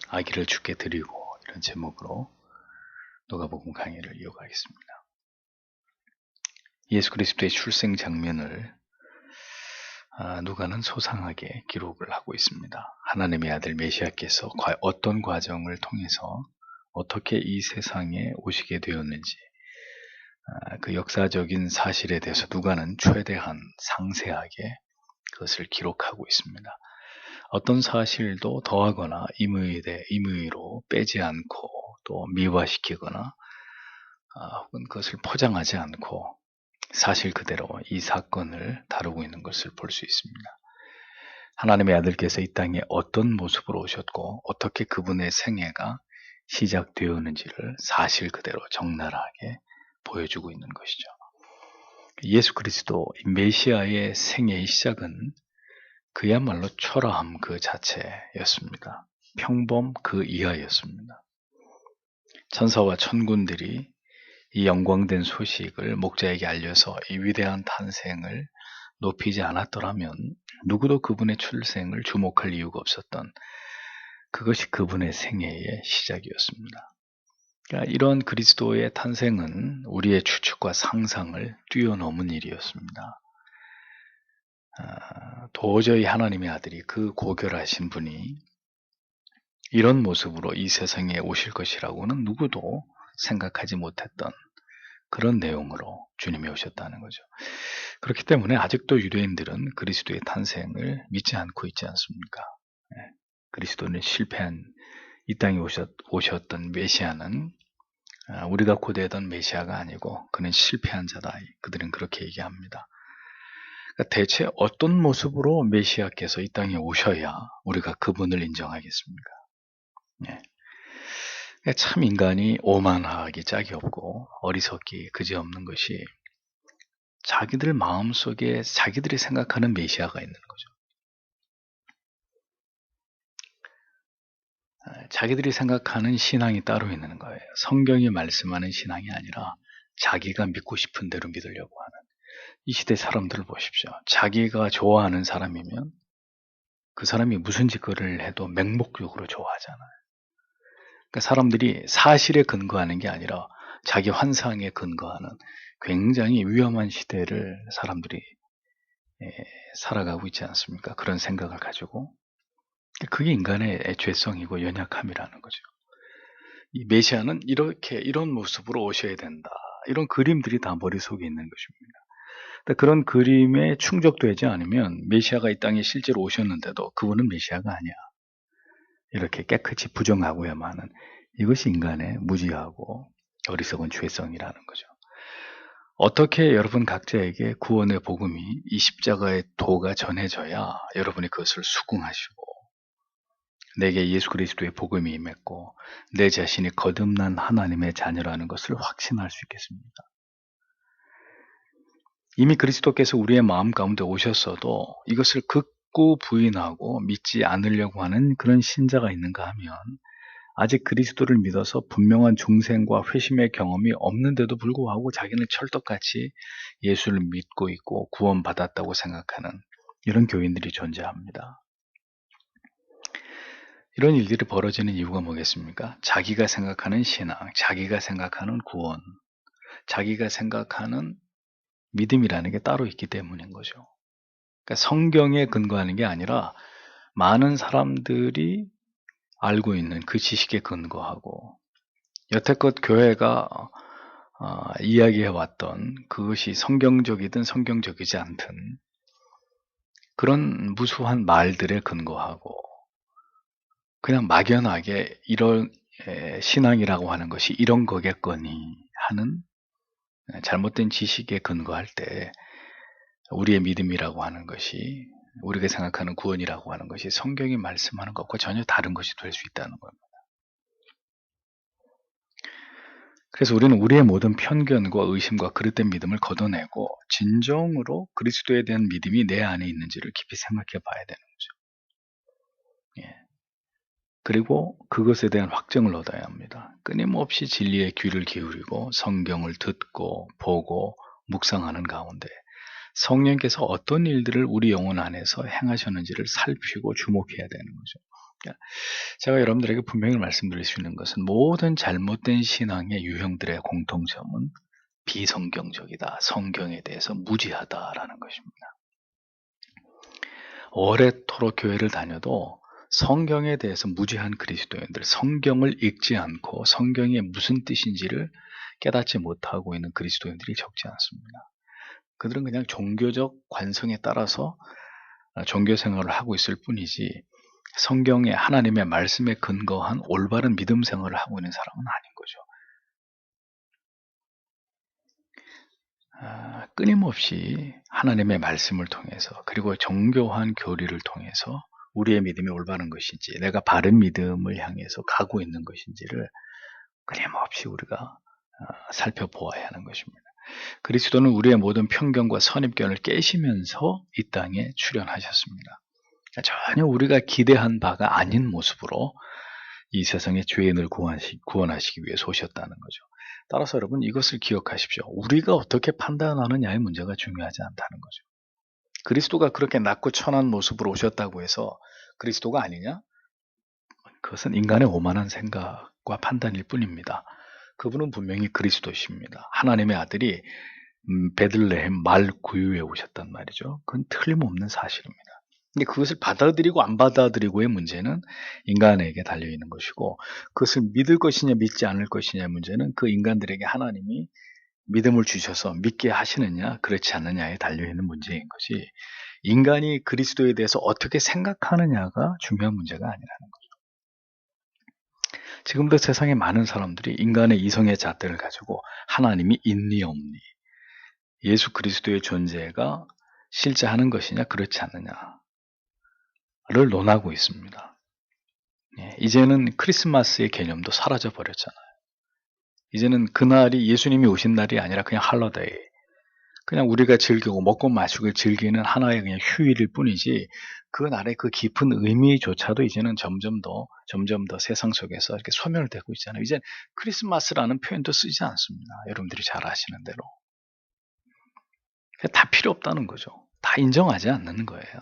아기를 주께 드리고, 이런 제목으로 누가복음 강의를 이어가겠습니다. 예수 그리스도의 출생 장면을 누가는 소상하게 기록을 하고 있습니다. 하나님의 아들 메시아께서 어떤 과정을 통해서 어떻게 이 세상에 오시게 되었는지, 그 역사적인 사실에 대해서 누가는 최대한 상세하게 그것을 기록하고 있습니다. 어떤 사실도 더하거나 임의로 빼지 않고 또 미화시키거나 혹은 그것을 포장하지 않고 사실 그대로 이 사건을 다루고 있는 것을 볼 수 있습니다. 하나님의 아들께서 이 땅에 어떤 모습으로 오셨고 어떻게 그분의 생애가 시작되었는지를 사실 그대로 적나라하게 보여주고 있는 것이죠. 예수 그리스도 메시아의 생애의 시작은 그야말로 초라함 그 자체였습니다. 평범 그 이하였습니다. 천사와 천군들이 이 영광된 소식을 목자에게 알려서 이 위대한 탄생을 높이지 않았더라면 누구도 그분의 출생을 주목할 이유가 없었던, 그것이 그분의 생애의 시작이었습니다. 그러니까 이런 그리스도의 탄생은 우리의 추측과 상상을 뛰어넘은 일이었습니다. 도저히 하나님의 아들이, 그 고결하신 분이 이런 모습으로 이 세상에 오실 것이라고는 누구도 생각하지 못했던 그런 내용으로 주님이 오셨다는 거죠. 그렇기 때문에 아직도 유대인들은 그리스도의 탄생을 믿지 않고 있지 않습니까? 그리스도는 실패한, 이 땅에 오셨던 메시아는 우리가 고대하던 메시아가 아니고 그는 실패한 자다. 그들은 그렇게 얘기합니다. 그러니까 대체 어떤 모습으로 메시아께서 이 땅에 오셔야 우리가 그분을 인정하겠습니까? 참 인간이 오만하기 짝이 없고 어리석기 그지없는 것이, 자기들 마음속에 자기들이 생각하는 메시아가 있는 거죠. 자기들이 생각하는 신앙이 따로 있는 거예요. 성경이 말씀하는 신앙이 아니라 자기가 믿고 싶은 대로 믿으려고 하는 이 시대 사람들을 보십시오. 자기가 좋아하는 사람이면 그 사람이 무슨 짓거리를 해도 맹목적으로 좋아하잖아요. 그러니까 사람들이 사실에 근거하는 게 아니라 자기 환상에 근거하는 굉장히 위험한 시대를 사람들이 살아가고 있지 않습니까? 그런 생각을 가지고. 그게 인간의 죄성이고 연약함이라는 거죠. 이 메시아는 이런 모습으로 오셔야 된다. 이런 그림들이 다 머릿속에 있는 것입니다. 그런 그림에 충족되지 않으면 메시아가 이 땅에 실제로 오셨는데도 그분은 메시아가 아니야. 이렇게 깨끗이 부정하고야만 하는, 이것이 인간의 무지하고 어리석은 죄성이라는 거죠. 어떻게 여러분 각자에게 구원의 복음이, 이 십자가의 도가 전해져야 여러분이 그것을 수긍하시고 내게 예수 그리스도의 복음이 임했고 내 자신이 거듭난 하나님의 자녀라는 것을 확신할 수 있겠습니까? 이미 그리스도께서 우리의 마음 가운데 오셨어도 이것을 극구 부인하고 믿지 않으려고 하는 그런 신자가 있는가 하면, 아직 그리스도를 믿어서 분명한 중생과 회심의 경험이 없는데도 불구하고 자기는 철떡같이 예수를 믿고 있고 구원받았다고 생각하는 이런 교인들이 존재합니다. 이런 일들이 벌어지는 이유가 뭐겠습니까? 자기가 생각하는 신앙, 자기가 생각하는 구원, 자기가 생각하는 믿음이라는 게 따로 있기 때문인 거죠. 그러니까 성경에 근거하는 게 아니라 많은 사람들이 알고 있는 그 지식에 근거하고 여태껏 교회가 이야기해왔던 그것이 성경적이든 성경적이지 않든 그런 무수한 말들에 근거하고 그냥 막연하게 이런 신앙이라고 하는 것이 이런 거겠거니 하는 잘못된 지식에 근거할 때 우리의 믿음이라고 하는 것이, 우리가 생각하는 구원이라고 하는 것이 성경이 말씀하는 것과 전혀 다른 것이 될 수 있다는 겁니다. 그래서 우리는 우리의 모든 편견과 의심과 그릇된 믿음을 걷어내고 진정으로 그리스도에 대한 믿음이 내 안에 있는지를 깊이 생각해 봐야 되는 거죠. 그리고 그것에 대한 확증을 얻어야 합니다. 끊임없이 진리의 귀를 기울이고 성경을 듣고 보고 묵상하는 가운데 성령께서 어떤 일들을 우리 영혼 안에서 행하셨는지를 살피고 주목해야 되는 거죠. 제가 여러분들에게 분명히 말씀드릴 수 있는 것은 모든 잘못된 신앙의 유형들의 공통점은 비성경적이다. 성경에 대해서 무지하다라는 것입니다. 오래도록 교회를 다녀도 성경에 대해서 무지한 그리스도인들, 성경을 읽지 않고 성경이 무슨 뜻인지를 깨닫지 못하고 있는 그리스도인들이 적지 않습니다. 그들은 그냥 종교적 관성에 따라서 종교 생활을 하고 있을 뿐이지 성경의 하나님의 말씀에 근거한 올바른 믿음 생활을 하고 있는 사람은 아닌 거죠. 끊임없이 하나님의 말씀을 통해서 그리고 정교한 교리를 통해서 우리의 믿음이 올바른 것인지 내가 바른 믿음을 향해서 가고 있는 것인지를 끊임없이 우리가 살펴보아야 하는 것입니다. 그리스도는 우리의 모든 편견과 선입견을 깨시면서 이 땅에 출현하셨습니다. 전혀 우리가 기대한 바가 아닌 모습으로 이 세상의 죄인을 구원하시기 위해서 오셨다는 거죠. 따라서 여러분 이것을 기억하십시오. 우리가 어떻게 판단하느냐의 문제가 중요하지 않다는 거죠. 그리스도가 그렇게 낮고 천한 모습으로 오셨다고 해서 그리스도가 아니냐? 그것은 인간의 오만한 생각과 판단일 뿐입니다. 그분은 분명히 그리스도십니다. 하나님의 아들이 베들레헴 말구유에 오셨단 말이죠. 그건 틀림없는 사실입니다. 근데 그것을 받아들이고 안 받아들이고의 문제는 인간에게 달려있는 것이고 그것을 믿을 것이냐 믿지 않을 것이냐의 문제는 그 인간들에게 하나님이 믿음을 주셔서 믿게 하시느냐 그렇지 않느냐에 달려있는 문제인 것이 인간이 그리스도에 대해서 어떻게 생각하느냐가 중요한 문제가 아니라는 거죠. 지금도 세상에 많은 사람들이 인간의 이성의 잣대를 가지고 하나님이 있니 없니 예수 그리스도의 존재가 실제 하는 것이냐 그렇지 않느냐를 논하고 있습니다. 이제는 크리스마스의 개념도 사라져 버렸잖아요. 이제는 그날이 예수님이 오신 날이 아니라 그냥 할러데이, 그냥 우리가 즐기고 먹고 마시고 즐기는 하나의 그냥 휴일일 뿐이지 그 날의 그 깊은 의미조차도 이제는 점점 더 세상 속에서 이렇게 소멸되고 있잖아요. 이제 크리스마스라는 표현도 쓰지 않습니다. 여러분들이 잘 아시는 대로. 다 필요 없다는 거죠. 다 인정하지 않는 거예요.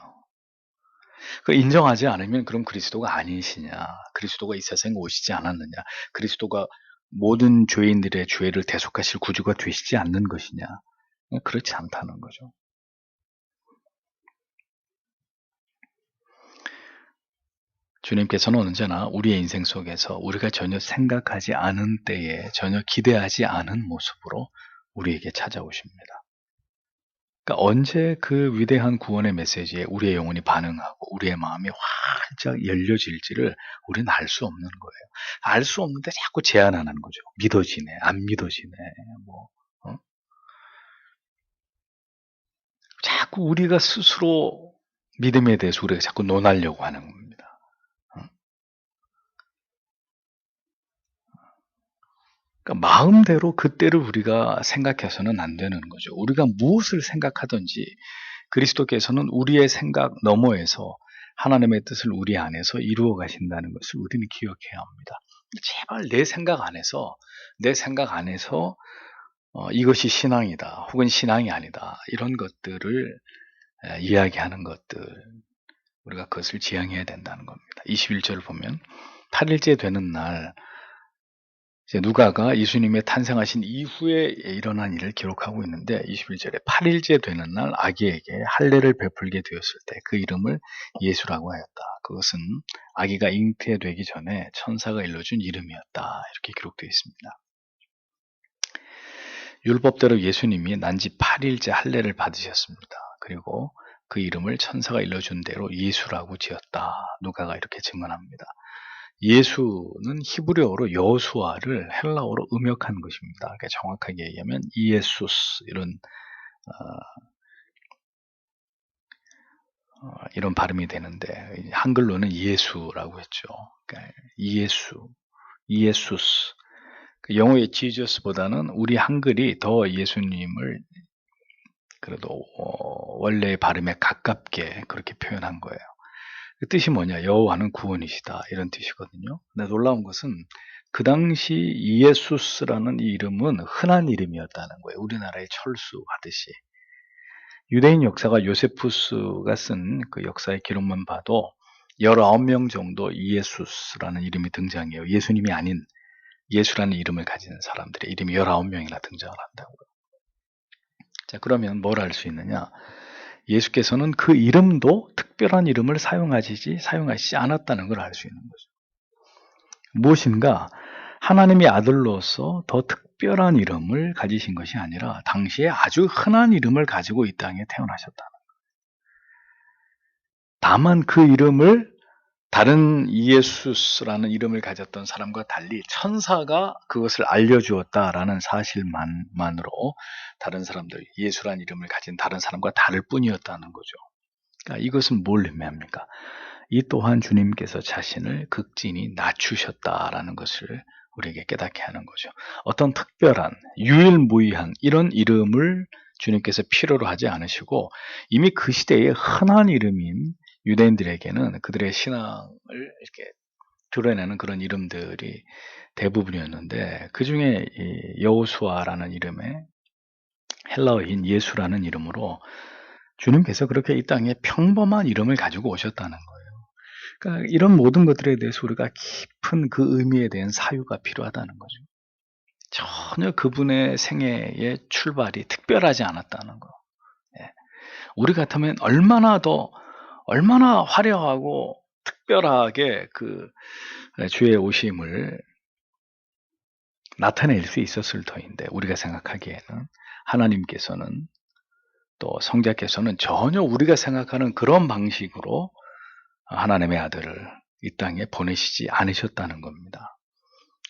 그 인정하지 않으면 그럼 그리스도가 아니시냐? 그리스도가 이 세상에 오시지 않았느냐? 그리스도가 모든 죄인들의 죄를 대속하실 구주가 되시지 않는 것이냐? 그렇지 않다는 거죠. 주님께서는 언제나 우리의 인생 속에서 우리가 전혀 생각하지 않은 때에 전혀 기대하지 않은 모습으로 우리에게 찾아오십니다. 그러니까 언제 그 위대한 구원의 메시지에 우리의 영혼이 반응하고 우리의 마음이 활짝 열려질지를 우리는 알 수 없는 거예요. 알 수 없는데 자꾸 제안하는 거죠. 믿어지네, 안 믿어지네, 자꾸 우리가 스스로 믿음에 대해서 우리가 자꾸 논하려고 하는 겁니다. 그러니까 마음대로 그때를 우리가 생각해서는 안 되는 거죠. 우리가 무엇을 생각하든지 그리스도께서는 우리의 생각 너머에서 하나님의 뜻을 우리 안에서 이루어 가신다는 것을 우리는 기억해야 합니다. 제발 내 생각 안에서 이것이 신앙이다 혹은 신앙이 아니다 이런 것들을 이야기하는 것들 우리가 그것을 지향해야 된다는 겁니다. 21절을 보면 8일째 되는 날 이제 누가가 예수님의 탄생하신 이후에 일어난 일을 기록하고 있는데 21절에 8일째 되는 날 아기에게 할례를 베풀게 되었을 때 그 이름을 예수라고 하였다. 그것은 아기가 잉태되기 전에 천사가 일러준 이름이었다. 이렇게 기록되어 있습니다. 율법대로 예수님이 난지 8일째 할례를 받으셨습니다. 그리고 그 이름을 천사가 일러준 대로 예수라고 지었다. 누가가 이렇게 증언합니다. 예수는 히브리어로 여수아를 헬라어로 음역한 것입니다. 그러니까 정확하게 얘기하면 이에수스 이런 발음이 되는데 한글로는 예수라고 했죠. 그러니까 이에수스. 영어의 지저스보다는 우리 한글이 더 예수님을 그래도 원래의 발음에 가깝게 그렇게 표현한 거예요. 그 뜻이 뭐냐? 여호와는 구원이시다 이런 뜻이거든요. 근데 놀라운 것은 그 당시 이에수스라는 이 이름은 흔한 이름이었다는 거예요. 우리나라의 철수 하듯이. 유대인 역사가 요세푸스가 쓴 그 역사의 기록만 봐도 19명 정도 이예수스라는 이름이 등장해요. 예수님이 아닌 예수라는 이름을 가진 사람들의 이름이 19명이나 등장을 한다고요. 자, 그러면 뭘 알 수 있느냐? 예수께서는 그 이름도 특별한 이름을 사용하시지 않았다는 걸 알 수 있는 거죠. 무엇인가 하나님의 아들로서 더 특별한 이름을 가지신 것이 아니라 당시에 아주 흔한 이름을 가지고 이 땅에 태어나셨다는 거예요. 다만 그 이름을 다른 이예수스라는 이름을 가졌던 사람과 달리 천사가 그것을 알려주었다라는 사실만으로 다른 사람들, 예수라는 이름을 가진 다른 사람과 다를 뿐이었다는 거죠. 그러니까 이것은 뭘 의미합니까? 이 또한 주님께서 자신을 극진히 낮추셨다라는 것을 우리에게 깨닫게 하는 거죠. 어떤 특별한, 유일무이한 이런 이름을 주님께서 필요로 하지 않으시고 이미 그 시대의 흔한 이름인 유대인들에게는 그들의 신앙을 이렇게 드러내는 그런 이름들이 대부분이었는데 그 중에 여호수아라는 이름의 헬라어인 예수라는 이름으로 주님께서 그렇게 이 땅에 평범한 이름을 가지고 오셨다는 거예요. 그러니까 이런 모든 것들에 대해서 우리가 깊은 그 의미에 대한 사유가 필요하다는 거죠. 전혀 그분의 생애의 출발이 특별하지 않았다는 거. 우리 같으면 얼마나 화려하고 특별하게 그 주의 오심을 나타낼 수 있었을 터인데 우리가 생각하기에는 하나님께서는 또 성자께서는 전혀 우리가 생각하는 그런 방식으로 하나님의 아들을 이 땅에 보내시지 않으셨다는 겁니다.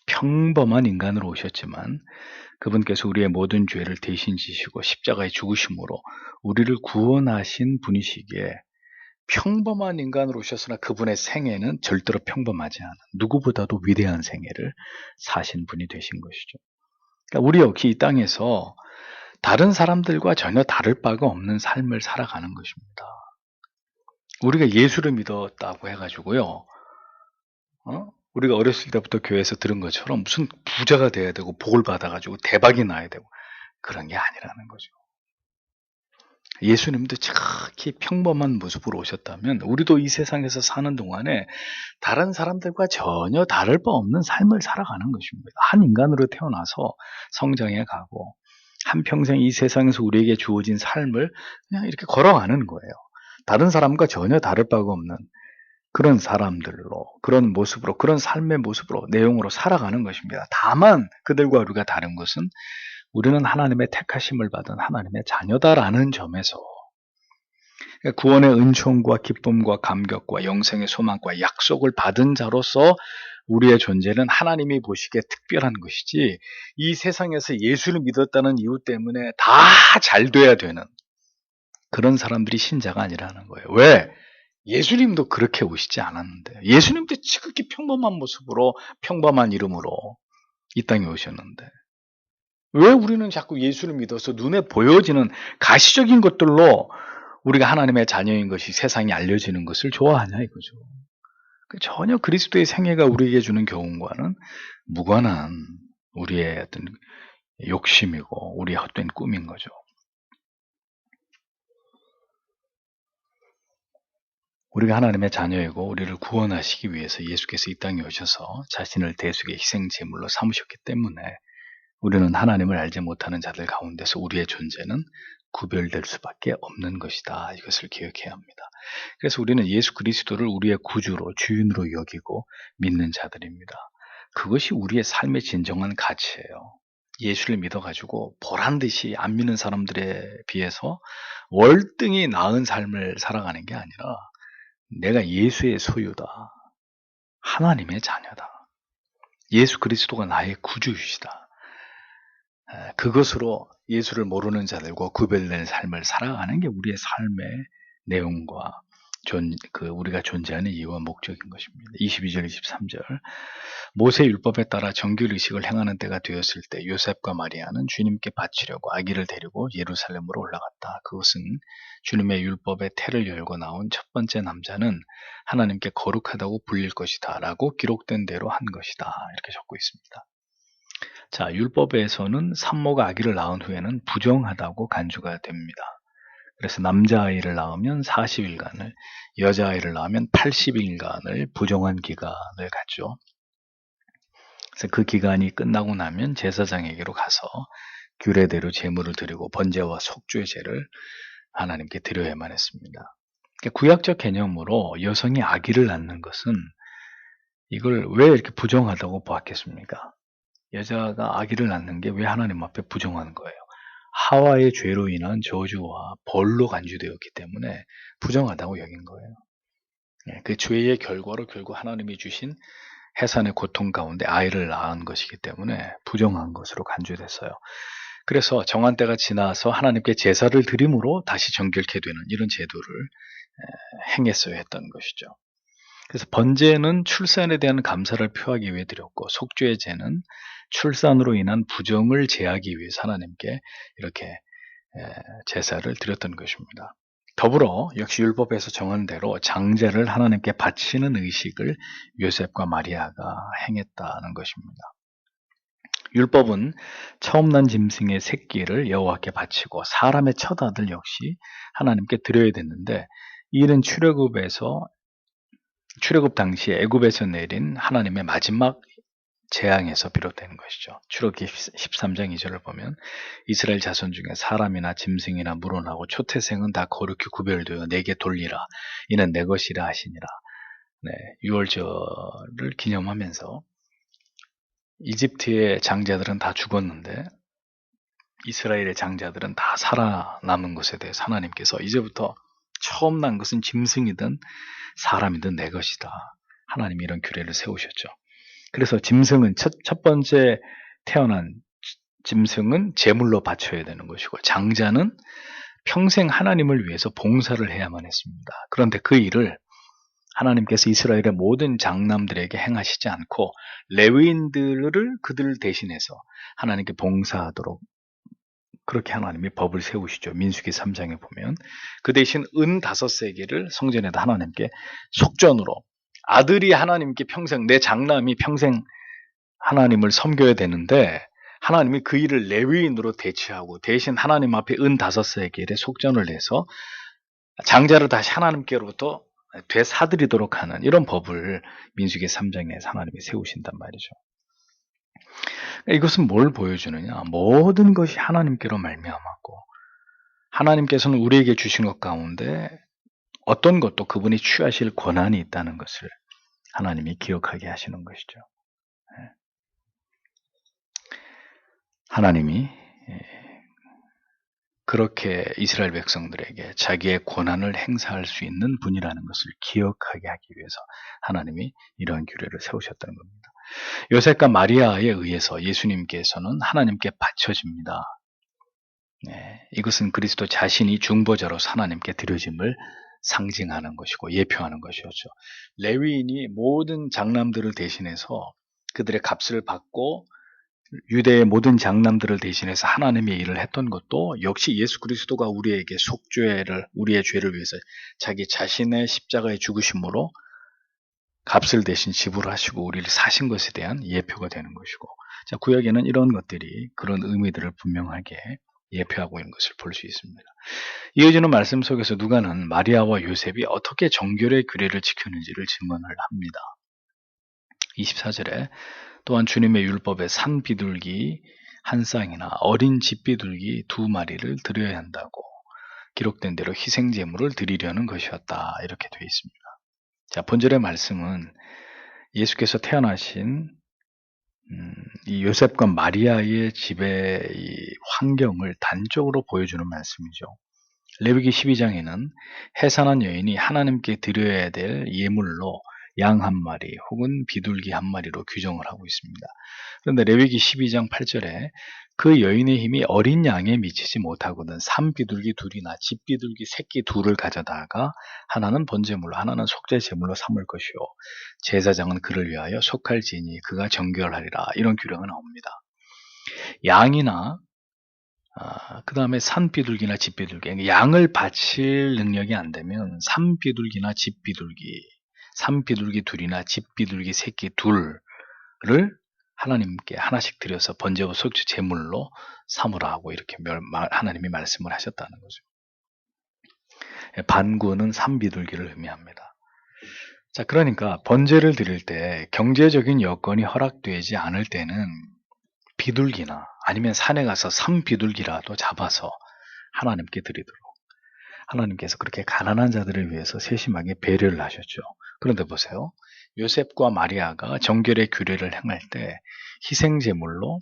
평범한 인간으로 오셨지만 그분께서 우리의 모든 죄를 대신 지시고 십자가에 죽으심으로 우리를 구원하신 분이시기에 평범한 인간으로 오셨으나 그분의 생애는 절대로 평범하지 않은 누구보다도 위대한 생애를 사신 분이 되신 것이죠. 그러니까 우리 역시 이 땅에서 다른 사람들과 전혀 다를 바가 없는 삶을 살아가는 것입니다. 우리가 예수를 믿었다고 해가지고요, 우리가 어렸을 때부터 교회에서 들은 것처럼 무슨 부자가 돼야 되고 복을 받아가지고 대박이 나야 되고 그런 게 아니라는 거죠. 예수님도 정확히 평범한 모습으로 오셨다면 우리도 이 세상에서 사는 동안에 다른 사람들과 전혀 다를 바 없는 삶을 살아가는 것입니다. 한 인간으로 태어나서 성장해 가고 한평생 이 세상에서 우리에게 주어진 삶을 그냥 이렇게 걸어가는 거예요. 다른 사람과 전혀 다를 바가 없는 그런 사람들로, 그런 모습으로, 그런 삶의 모습으로, 내용으로 살아가는 것입니다. 다만 그들과 우리가 다른 것은 우리는 하나님의 택하심을 받은 하나님의 자녀다라는 점에서 구원의 은총과 기쁨과 감격과 영생의 소망과 약속을 받은 자로서 우리의 존재는 하나님이 보시기에 특별한 것이지 이 세상에서 예수를 믿었다는 이유 때문에 다 잘 돼야 되는 그런 사람들이 신자가 아니라는 거예요. 왜? 예수님도 그렇게 오시지 않았는데 예수님도 지극히 평범한 모습으로 평범한 이름으로 이 땅에 오셨는데 왜 우리는 자꾸 예수를 믿어서 눈에 보여지는 가시적인 것들로 우리가 하나님의 자녀인 것이 세상에 알려지는 것을 좋아하냐 이거죠. 전혀 그리스도의 생애가 우리에게 주는 교훈과는 무관한 우리의 어떤 욕심이고 우리의 헛된 꿈인 거죠. 우리가 하나님의 자녀이고 우리를 구원하시기 위해서 예수께서 이 땅에 오셔서 자신을 대속의 희생제물로 삼으셨기 때문에 우리는 하나님을 알지 못하는 자들 가운데서 우리의 존재는 구별될 수밖에 없는 것이다. 이것을 기억해야 합니다. 그래서 우리는 예수 그리스도를 우리의 구주로 주인으로 여기고 믿는 자들입니다. 그것이 우리의 삶의 진정한 가치예요. 예수를 믿어가지고 보란듯이 안 믿는 사람들에 비해서 월등히 나은 삶을 살아가는 게 아니라 내가 예수의 소유다. 하나님의 자녀다. 예수 그리스도가 나의 구주이시다. 그것으로 예수를 모르는 자들과 구별된 삶을 살아가는 게 우리의 삶의 내용과 우리가 존재하는 이유와 목적인 것입니다. 22절, 23절. 모세 율법에 따라 정결의식을 행하는 때가 되었을 때 요셉과 마리아는 주님께 바치려고 아기를 데리고 예루살렘으로 올라갔다. 그것은 주님의 율법의 태를 열고 나온 첫 번째 남자는 하나님께 거룩하다고 불릴 것이다 라고 기록된 대로 한 것이다. 이렇게 적고 있습니다. 자, 율법에서는 산모가 아기를 낳은 후에는 부정하다고 간주가 됩니다. 그래서 남자아이를 낳으면 40일간을, 여자아이를 낳으면 80일간을 부정한 기간을 갖죠. 그래서 그 기간이 끝나고 나면 제사장에게로 가서 규례대로 제물을 드리고 번제와 속죄 제를 하나님께 드려야만 했습니다. 구약적 개념으로 여성이 아기를 낳는 것은 이걸 왜 이렇게 부정하다고 보았겠습니까? 여자가 아기를 낳는 게 왜 하나님 앞에 부정한 거예요? 하와의 죄로 인한 저주와 벌로 간주되었기 때문에 부정하다고 여긴 거예요. 그 죄의 결과로 결국 하나님이 주신 해산의 고통 가운데 아이를 낳은 것이기 때문에 부정한 것으로 간주됐어요. 그래서 정한 때가 지나서 하나님께 제사를 드림으로 다시 정결케 되는 이런 제도를 행했어야 했던 것이죠. 그래서 번제는 출산에 대한 감사를 표하기 위해 드렸고, 속죄제는 출산으로 인한 부정을 제하기 위해서 하나님께 이렇게 제사를 드렸던 것입니다. 더불어 역시 율법에서 정한 대로 장자를 하나님께 바치는 의식을 요셉과 마리아가 행했다는 것입니다. 율법은 처음 난 짐승의 새끼를 여호와께 바치고 사람의 첫 아들 역시 하나님께 드려야 됐는데, 이 일은 출애굽 당시에 애굽에서 내린 하나님의 마지막 재앙에서 비롯된 것이죠. 출애굽기 13장 2절을 보면 이스라엘 자손 중에 사람이나 짐승이나 물어나고 초태생은 다 거룩히 구별되어 내게 돌리라. 이는 내 것이라 하시니라. 유월절을 기념하면서 이집트의 장자들은 다 죽었는데 이스라엘의 장자들은 다 살아남은 것에 대해서 하나님께서 이제부터 처음 난 것은 짐승이든 사람이든 내 것이다. 하나님이 이런 규례를 세우셨죠. 그래서 짐승은 첫 번째 태어난 짐승은 제물로 바쳐야 되는 것이고, 장자는 평생 하나님을 위해서 봉사를 해야만 했습니다. 그런데 그 일을 하나님께서 이스라엘의 모든 장남들에게 행하시지 않고 레위인들을 그들 대신해서 하나님께 봉사하도록 그렇게 하나님이 법을 세우시죠. 민수기 3장에 보면 그 대신 은 5세기를 성전에다 하나님께 속전으로, 아들이 하나님께 평생, 내 장남이 평생 하나님을 섬겨야 되는데 하나님이 그 일을 레위인으로 대체하고 대신 하나님 앞에 은 5세겔에 속전을 내서 장자를 다시 하나님께로부터 되사드리도록 하는 이런 법을 민수기 3장에 하나님이 세우신단 말이죠. 이것은 뭘 보여주느냐? 모든 것이 하나님께로 말미암았고 하나님께서는 우리에게 주신 것 가운데 어떤 것도 그분이 취하실 권한이 있다는 것을 하나님이 기억하게 하시는 것이죠. 하나님이 그렇게 이스라엘 백성들에게 자기의 권한을 행사할 수 있는 분이라는 것을 기억하게 하기 위해서 하나님이 이러한 규례를 세우셨다는 겁니다. 요셉과 마리아에 의해서 예수님께서는 하나님께 바쳐집니다. 이것은 그리스도 자신이 중보자로서 하나님께 드려짐을 상징하는 것이고 예표하는 것이었죠. 레위인이 모든 장남들을 대신해서 그들의 값을 받고 유대의 모든 장남들을 대신해서 하나님의 일을 했던 것도 역시 예수 그리스도가 우리에게 속죄를, 우리의 죄를 위해서 자기 자신의 십자가의 죽으심으로 값을 대신 지불하시고 우리를 사신 것에 대한 예표가 되는 것이고, 자, 구약에는 이런 것들이 그런 의미들을 분명하게 예표하고 있는 것을 볼 수 있습니다. 이어지는 말씀 속에서 누가는 마리아와 요셉이 어떻게 정결의 규례를 지켰는지를 증언을 합니다. 24절에 또한 주님의 율법에 산 비둘기 한 쌍이나 어린 집비둘기 2마리를 드려야 한다고 기록된 대로 희생제물을 드리려는 것이었다. 이렇게 되어 있습니다. 자, 본절의 말씀은 예수께서 태어나신 이 요셉과 마리아의 집의 이 환경을 단적으로 보여주는 말씀이죠. 레위기 12장에는 해산한 여인이 하나님께 드려야 될 예물로 양 1마리 혹은 비둘기 1마리로 규정을 하고 있습니다. 그런데 레위기 12장 8절에 그 여인의 힘이 어린 양에 미치지 못하거든 산비둘기 2이나 집비둘기 새끼 2를 가져다가 하나는 번제물로 하나는 속죄제물로 삼을 것이요 제사장은 그를 위하여 속할지니 그가 정결하리라. 이런 규례가 나옵니다. 양이나 그 다음에 산비둘기나 집비둘기, 양을 바칠 능력이 안 되면 산비둘기나 집비둘기, 산비둘기 2이나 집비둘기 새끼 2를 하나님께 하나씩 드려서 번제와 속죄 제물로 삼으라 하고 이렇게 하나님이 말씀을 하셨다는 거죠. 반구는 삼비둘기를 의미합니다. 자, 그러니까 번제를 드릴 때 경제적인 여건이 허락되지 않을 때는 비둘기나 아니면 산에 가서 삼비둘기라도 잡아서 하나님께 드리도록, 하나님께서 그렇게 가난한 자들을 위해서 세심하게 배려를 하셨죠. 그런데 보세요. 요셉과 마리아가 정결의 규례를 행할 때 희생제물로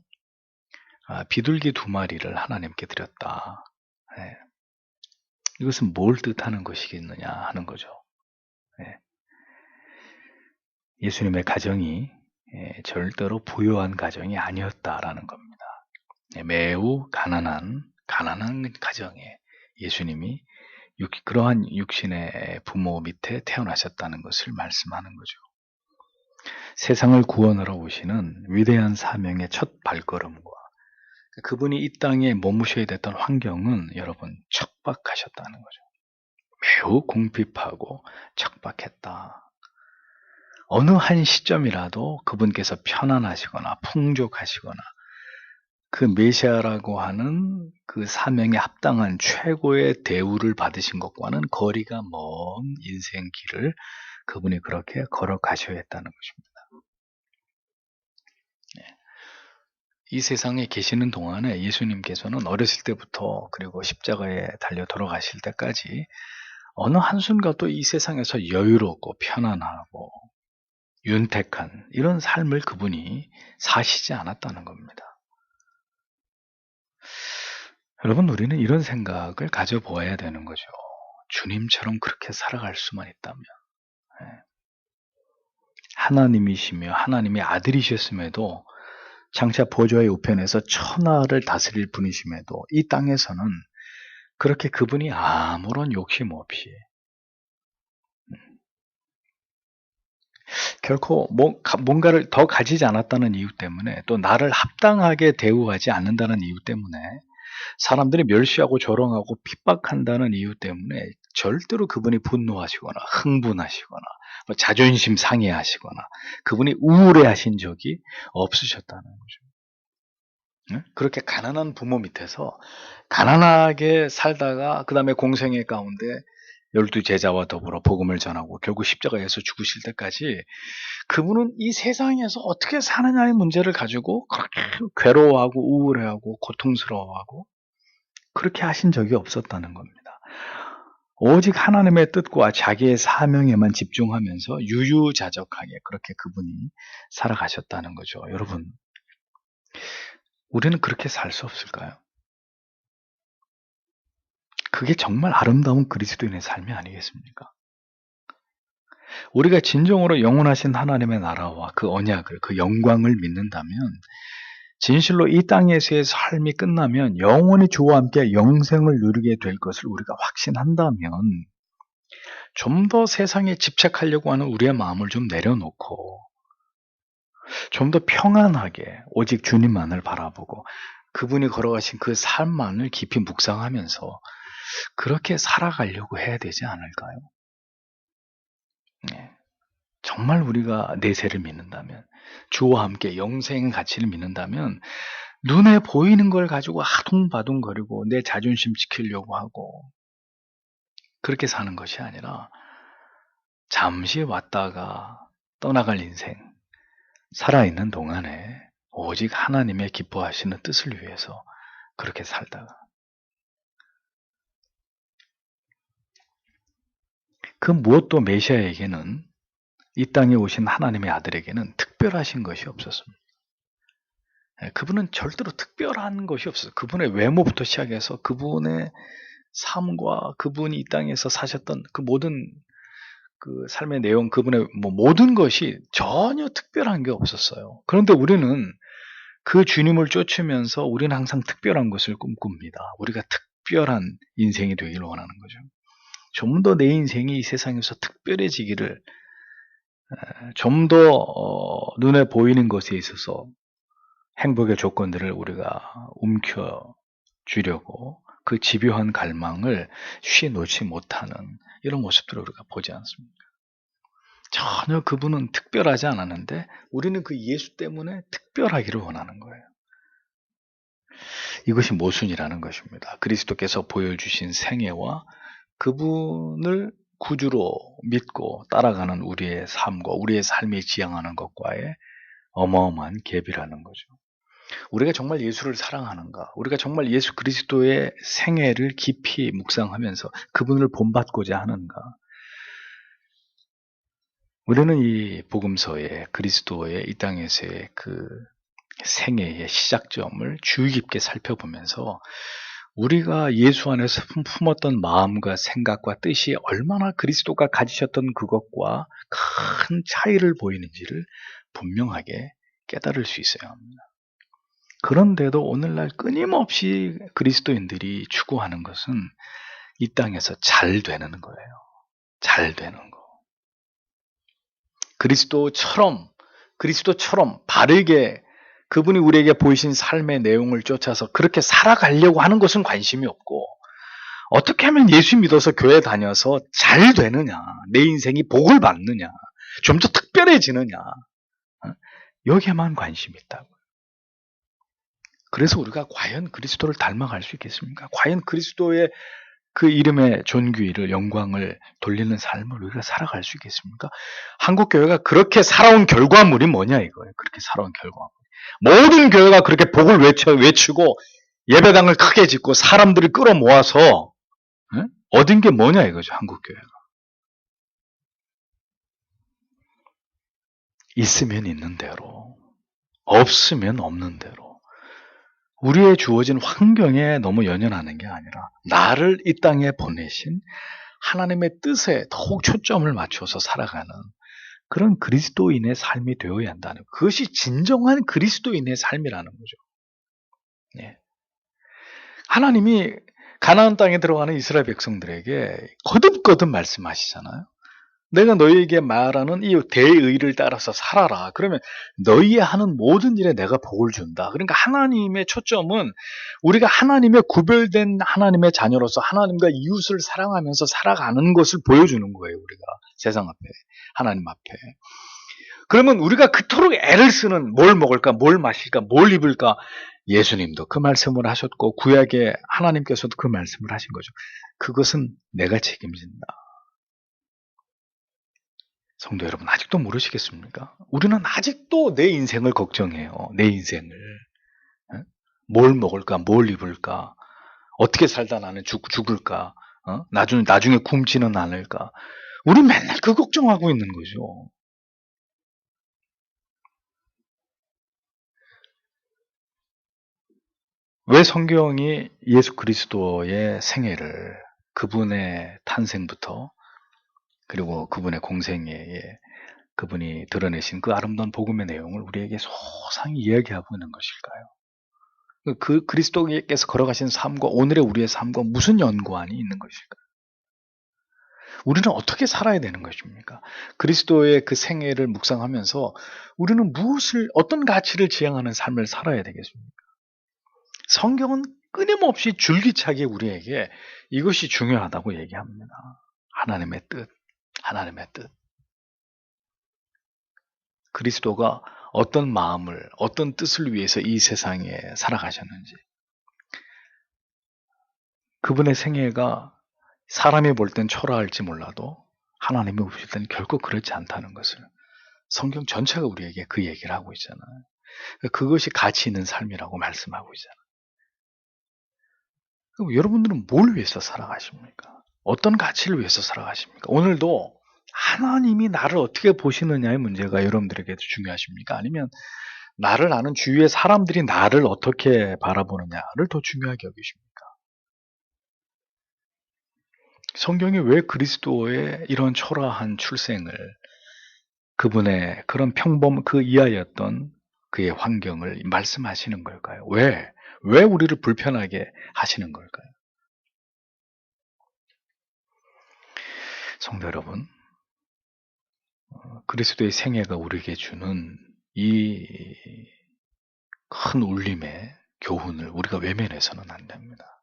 비둘기 2마리를 하나님께 드렸다. 네. 이것은 뭘 뜻하는 것이겠느냐 하는 거죠. 네. 예수님의 가정이 절대로 부유한 가정이 아니었다라는 겁니다. 네, 매우 가난한 가정에 예수님이 그러한 육신의 부모 밑에 태어나셨다는 것을 말씀하는 거죠. 세상을 구원하러 오시는 위대한 사명의 첫 발걸음과 그분이 이 땅에 머무셔야 됐던 환경은 여러분 척박하셨다는 거죠. 매우 궁핍하고 척박했다. 어느 한 시점이라도 그분께서 편안하시거나 풍족하시거나 그 메시아라고 하는 그 사명에 합당한 최고의 대우를 받으신 것과는 거리가 먼 인생 길을 그분이 그렇게 걸어가셔야 했다는 것입니다. 이 세상에 계시는 동안에 예수님께서는 어렸을 때부터 그리고 십자가에 달려 돌아가실 때까지 어느 한순간도 이 세상에서 여유롭고 편안하고 윤택한 이런 삶을 그분이 사시지 않았다는 겁니다. 여러분, 우리는 이런 생각을 가져보아야 되는 거죠. 주님처럼 그렇게 살아갈 수만 있다면, 하나님이시며 하나님의 아들이셨음에도 장차 보좌의 우편에서 천하를 다스릴 분이심에도 이 땅에서는 그렇게 그분이 아무런 욕심 없이 결코 뭔가를 더 가지지 않았다는 이유 때문에, 또 나를 합당하게 대우하지 않는다는 이유 때문에, 사람들이 멸시하고 조롱하고 핍박한다는 이유 때문에 절대로 그분이 분노하시거나 흥분하시거나 자존심 상해하시거나 그분이 우울해하신 적이 없으셨다는 거죠. 그렇게 가난한 부모 밑에서 가난하게 살다가 그 다음에 공생애 가운데 12제자와 더불어 복음을 전하고 결국 십자가에서 죽으실 때까지 그분은 이 세상에서 어떻게 사느냐의 문제를 가지고 그렇게 괴로워하고 우울해하고 고통스러워하고 그렇게 하신 적이 없었다는 겁니다. 오직 하나님의 뜻과 자기의 사명에만 집중하면서 유유자적하게 그렇게 그분이 살아가셨다는 거죠. 여러분, 우리는 그렇게 살 수 없을까요? 그게 정말 아름다운 그리스도인의 삶이 아니겠습니까? 우리가 진정으로 영원하신 하나님의 나라와 그 언약을, 그 영광을 믿는다면, 진실로 이 땅에서의 삶이 끝나면 영원히 주와 함께 영생을 누리게 될 것을 우리가 확신한다면, 좀 더 세상에 집착하려고 하는 우리의 마음을 좀 내려놓고 좀 더 평안하게 오직 주님만을 바라보고 그분이 걸어가신 그 삶만을 깊이 묵상하면서 그렇게 살아가려고 해야 되지 않을까요? 네. 정말 우리가 내세를 믿는다면, 주와 함께 영생의 가치를 믿는다면 눈에 보이는 걸 가지고 아둥바둥거리고 내 자존심 지키려고 하고 그렇게 사는 것이 아니라 잠시 왔다가 떠나갈 인생, 살아있는 동안에 오직 하나님의 기뻐하시는 뜻을 위해서 그렇게 살다가, 그 무엇도 메시아에게는, 이 땅에 오신 하나님의 아들에게는 특별하신 것이 없었습니다. 그분은 절대로 특별한 것이 없어요. 그분의 외모부터 시작해서 그분의 삶과 그분이 이 땅에서 사셨던 그 모든 그 삶의 내용, 그분의 모든 것이 전혀 특별한 게 없었어요. 그런데 우리는 그 주님을 쫓으면서 우리는 항상 특별한 것을 꿈꿉니다. 우리가 특별한 인생이 되기를 원하는 거죠. 좀 더 내 인생이 이 세상에서 특별해지기를, 좀 더 눈에 보이는 것에 있어서 행복의 조건들을 우리가 움켜쥐려고 그 집요한 갈망을 쉬놓지 못하는 이런 모습들을 우리가 보지 않습니까? 전혀 그분은 특별하지 않았는데 우리는 그 예수 때문에 특별하기를 원하는 거예요. 이것이 모순이라는 것입니다. 그리스도께서 보여주신 생애와 그분을 구주로 믿고 따라가는 우리의 삶과 우리의 삶이 지향하는 것과의 어마어마한 갭이라는 거죠. 우리가 정말 예수를 사랑하는가? 우리가 정말 예수 그리스도의 생애를 깊이 묵상하면서 그분을 본받고자 하는가? 우리는 이 복음서의 그리스도의 이 땅에서의 그 생애의 시작점을 주의 깊게 살펴보면서 우리가 예수 안에서 품었던 마음과 생각과 뜻이 얼마나 그리스도가 가지셨던 그것과 큰 차이를 보이는지를 분명하게 깨달을 수 있어야 합니다. 그런데도 오늘날 끊임없이 그리스도인들이 추구하는 것은 이 땅에서 잘 되는 거예요. 잘 되는 거. 그리스도처럼 바르게 그분이 우리에게 보이신 삶의 내용을 쫓아서 그렇게 살아가려고 하는 것은 관심이 없고, 어떻게 하면 예수 믿어서 교회 다녀서 잘 되느냐, 내 인생이 복을 받느냐, 좀 더 특별해지느냐, 여기에만 관심이 있다고요. 그래서 우리가 과연 그리스도를 닮아갈 수 있겠습니까? 과연 그리스도의 그 이름의 존귀를, 영광을 돌리는 삶을 우리가 살아갈 수 있겠습니까? 한국교회가 그렇게 살아온 결과물이 뭐냐 이거예요. 그렇게 살아온 결과물. 모든 교회가 그렇게 복을 외치고 예배당을 크게 짓고 사람들을 끌어모아서 얻은 게 뭐냐 이거죠. 한국교회가. 있으면 있는 대로, 없으면 없는 대로. 우리의 주어진 환경에 너무 연연하는 게 아니라 나를 이 땅에 보내신 하나님의 뜻에 더욱 초점을 맞춰서 살아가는 그런 그리스도인의 삶이 되어야 한다는, 그것이 진정한 그리스도인의 삶이라는 거죠. 예. 하나님이 가나안 땅에 들어가는 이스라엘 백성들에게 거듭거듭 말씀하시잖아요. 내가 너희에게 말하는 이 대의를 따라서 살아라. 그러면 너희의 하는 모든 일에 내가 복을 준다. 그러니까 하나님의 초점은 우리가 하나님의 구별된 하나님의 자녀로서 하나님과 이웃을 사랑하면서 살아가는 것을 보여주는 거예요. 우리가 세상 앞에, 하나님 앞에. 그러면 우리가 그토록 애를 쓰는 뭘 먹을까, 뭘 마실까, 뭘 입을까, 예수님도 그 말씀을 하셨고 구약의 하나님께서도 그 말씀을 하신 거죠. 그것은 내가 책임진다. 성도 여러분, 아직도 모르시겠습니까? 우리는 아직도 내 인생을 걱정해요. 내 인생을. 뭘 먹을까, 뭘 입을까, 어떻게 살다 나는 죽을까, 나중에 굶지는 않을까. 우리 맨날 그 걱정하고 있는 거죠. 왜 성경이 예수 그리스도의 생애를, 그분의 탄생부터 그리고 그분의 공생애에 그분이 드러내신 그 아름다운 복음의 내용을 우리에게 소상히 이야기하고 있는 것일까요? 그 그리스도께서 걸어가신 삶과 오늘의 우리의 삶과 무슨 연관이 있는 것일까요? 우리는 어떻게 살아야 되는 것입니까? 그리스도의 그 생애를 묵상하면서 우리는 어떤 가치를 지향하는 삶을 살아야 되겠습니까? 성경은 끊임없이 줄기차게 우리에게 이것이 중요하다고 얘기합니다. 하나님의 뜻, 하나님의 뜻. 그리스도가 어떤 마음을, 어떤 뜻을 위해서 이 세상에 살아가셨는지, 그분의 생애가 사람이 볼 땐 초라할지 몰라도 하나님이 보실 땐 결코 그렇지 않다는 것을 성경 전체가 우리에게 그 얘기를 하고 있잖아요. 그것이 가치 있는 삶이라고 말씀하고 있잖아요. 그럼 여러분들은 뭘 위해서 살아가십니까? 어떤 가치를 위해서 살아가십니까? 오늘도 하나님이 나를 어떻게 보시느냐의 문제가 여러분들에게 중요하십니까? 아니면 나를 아는 주위의 사람들이 나를 어떻게 바라보느냐를 더 중요하게 여기십니까? 성경이 왜 그리스도의 이런 초라한 출생을, 그분의 그런 그 이하였던 그의 환경을 말씀하시는 걸까요? 왜 우리를 불편하게 하시는 걸까요? 성도 여러분, 그리스도의 생애가 우리에게 주는 이 큰 울림의 교훈을 우리가 외면해서는 안 됩니다.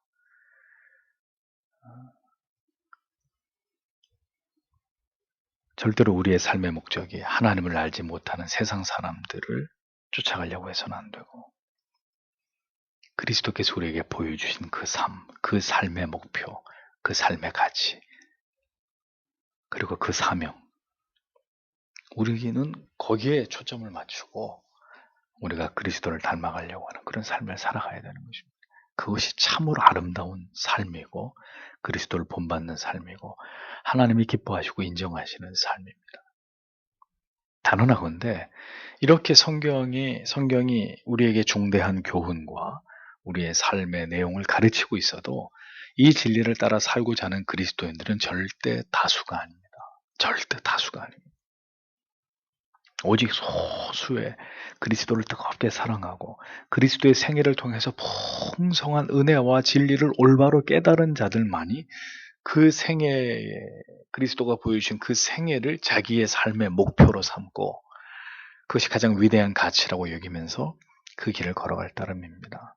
절대로 우리의 삶의 목적이 하나님을 알지 못하는 세상 사람들을 쫓아가려고 해서는 안 되고, 그리스도께서 우리에게 보여주신 그 삶, 그 삶의 목표, 그 삶의 가치, 그리고 그 사명, 우리는 거기에 초점을 맞추고 우리가 그리스도를 닮아가려고 하는 그런 삶을 살아가야 되는 것입니다. 그것이 참으로 아름다운 삶이고 그리스도를 본받는 삶이고 하나님이 기뻐하시고 인정하시는 삶입니다. 단언하건대 이렇게 성경이 우리에게 중대한 교훈과 우리의 삶의 내용을 가르치고 있어도 이 진리를 따라 살고자 하는 그리스도인들은 절대 다수가 아닙니다. 절대 다수가 아닙니다. 오직 소수의 그리스도를 뜨겁게 사랑하고 그리스도의 생애를 통해서 풍성한 은혜와 진리를 올바로 깨달은 자들만이 그 생애, 그리스도가 보여주신 그 생애를 자기의 삶의 목표로 삼고 그것이 가장 위대한 가치라고 여기면서 그 길을 걸어갈 따름입니다.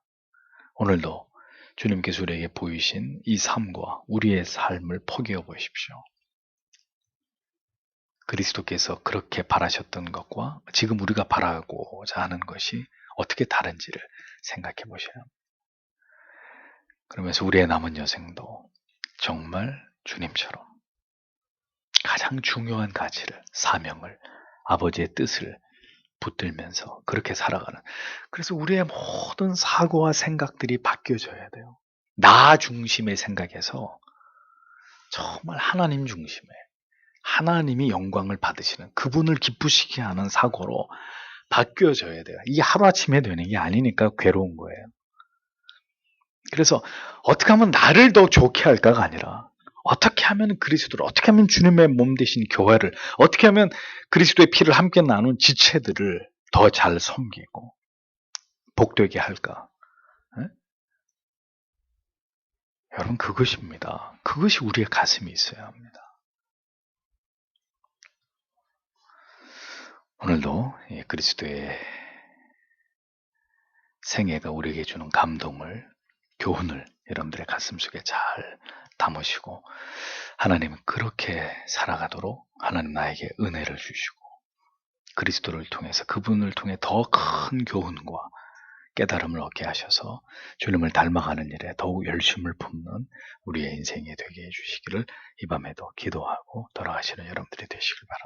오늘도 주님께서 우리에게 보이신 이 삶과 우리의 삶을 포기해 보십시오. 그리스도께서 그렇게 바라셨던 것과 지금 우리가 바라고자 하는 것이 어떻게 다른지를 생각해 보셔야 합니다. 그러면서 우리의 남은 여생도 정말 주님처럼 가장 중요한 가치를, 사명을, 아버지의 뜻을 붙들면서 그렇게 살아가는, 그래서 우리의 모든 사고와 생각들이 바뀌어져야 돼요. 나 중심의 생각에서 정말 하나님 중심의, 하나님이 영광을 받으시는, 그분을 기쁘시게 하는 사고로 바뀌어져야 돼요. 이게 하루아침에 되는 게 아니니까 괴로운 거예요. 그래서 어떻게 하면 나를 더 좋게 할까가 아니라 어떻게 하면 그리스도를, 어떻게 하면 주님의 몸 되신 교회를, 어떻게 하면 그리스도의 피를 함께 나눈 지체들을 더 잘 섬기고 복되게 할까? 에? 여러분, 그것입니다. 그것이 우리의 가슴이 있어야 합니다. 오늘도 그리스도의 생애가 우리에게 주는 감동을, 교훈을 여러분들의 가슴속에 잘 담으시고 하나님은 그렇게 살아가도록 하나님 나에게 은혜를 주시고 그리스도를 통해서, 그분을 통해 더 큰 교훈과 깨달음을 얻게 하셔서 주님을 닮아가는 일에 더욱 열심을 품는 우리의 인생이 되게 해주시기를 이 밤에도 기도하고 돌아가시는 여러분들이 되시길 바랍니다.